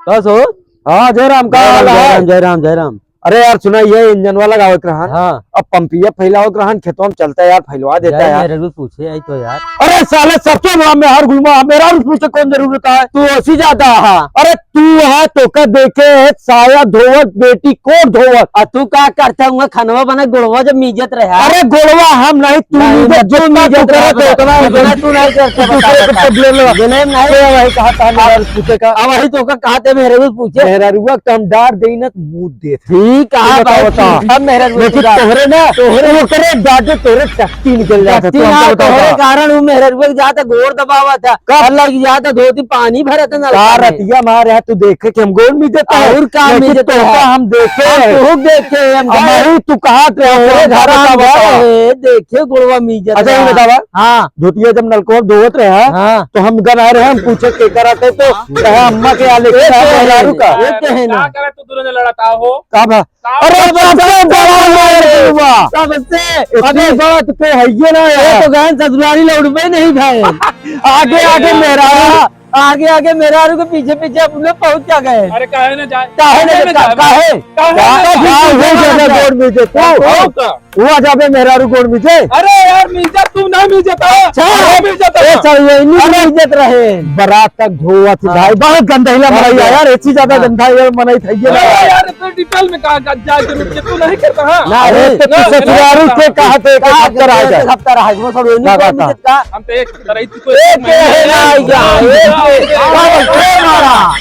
बस हो। हाँ जयराम का हाल है? जयराम जयराम। अरे यार सुना ये इंजन वाला गावत रहन। हाँ अब पंपिया फैलावत रहन खेतों में चलता है यार, फैलवा देता है यार। मेरे भी पूछे आई तो यार। अरे साले सबसे बड़ा मैं हर गुलमा मेरा पूछे कौन जरूरत है? तू ऐसी जाता है। अरे तू है तो का देखे साया धोवत बेटी को धोवत। और तू क्या करता हूँ खनवा बना गुड़वा जब मीजत रहा। अरे गोलवा हम नहीं तू जो मीजत रहा तो उतना तू नहीं करता नहीं वही कहा था मेरा पूछे का। अब वही तो कहा थे मेरे भी पूछे मेरा रुआ कम डार देना मुंह दे ठीक है। अब मेरा तोहरे ना तोहरे वो करे डाटे तोहरे टट्टी निकल जाता तोहरे कारण वो मेरे रुआ जाता गोर दबा हुआ था। अल्लाह की जाता धोती पानी भरा था ना रतिया मारे है तू देखे कि हम गोल में देता है और काम में देता है हम देखे खूब देखे हमारी तू कहा देखे गुड़वा मीजत। अच्छा ये बतावा। हाँ धोतिया जब नलको धोवत रहे हाँ तो हम गन आ रहे हैं, हम पूछे के कराते तो कहा अम्मा के आले का तू दोनों ने लड़ाता हो कब? अरे सबसे बड़ा सबसे अरे बात पे है ये ना ये तो गहन ससुराली लौट पे नहीं भाई। आगे आगे मेरा आगे आगे मेरा के पीछे पीछे अपने पहुंच क्या गए। अरे काहे न जाए गोड़ में देते हुआ जाबे मेरा गोड़ में दे। अरे यार मीजा तू ना मीजता इज्जत रहे बारात तक धोआ थी भाई, बहुत गंदा मनाई यार, ऐसी ज्यादा गंदा मनाई थी यार इतने डिटेल में कहा जा जरूर तू नहीं करता। हां अरे तो ससुराल के कहते हफ्ता रहा वो सब नहीं का हम तो एक तरह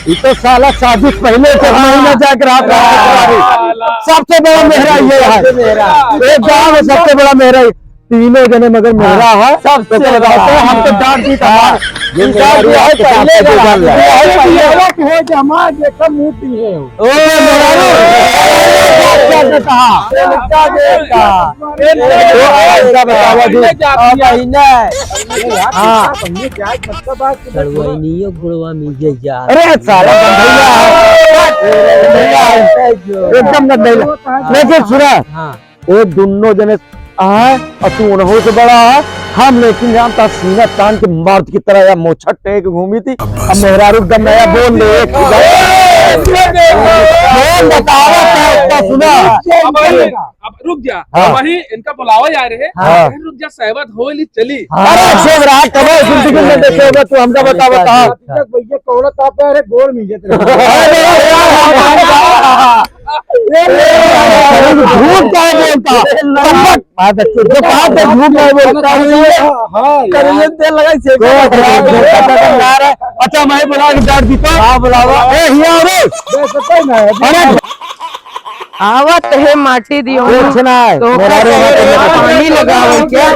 ये तो साला शादी पहले से महीना जाकर सबसे बड़ा मेहरा ये है, एक गाँव में सबसे बड़ा मेहरा तीनों जने मगर मेहरा है सबसे बड़ा। हम तो डांट दी था गुड़वा मीजे जा। अरे साला एकदम लेकिन सुना वो दोनों जने और तू उन्हों से बड़ा है हम, लेकिन जानता सीना तान के मर्द की तरह या मोछा टेक घूमी थी। अब मेहरा रुक दम नया बोल ले बतावा सुना। अब रुक जा वही इनका बुलावा जा रहे हैं। रुक जा सहमत हो ली चली। अरे सोच रहा कब जिंदगी में देखे तू हमका बता भैया कौन ताप है? अरे गोल मीजे झूठ क्या बोलता झूठ नहीं बोलता तेल लगा। अच्छा मैं बुला के डांट दी तो बुलावा आवत है माटी दियो पूछना है तो पानी लगाओ क्या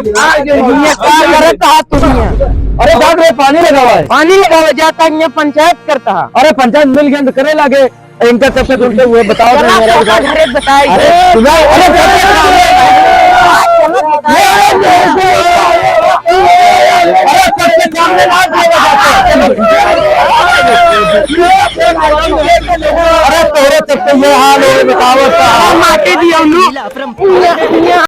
करता तुम? अरे डॉक्टर पानी लगावा है, पानी लगाओ जाता है पंचायत करता है। अरे पंचायत मिल गया तो करे लागे इनका सबसे सुनते हुए बताओ अरे तोरे तक ये हाल है बताओ माटी दियो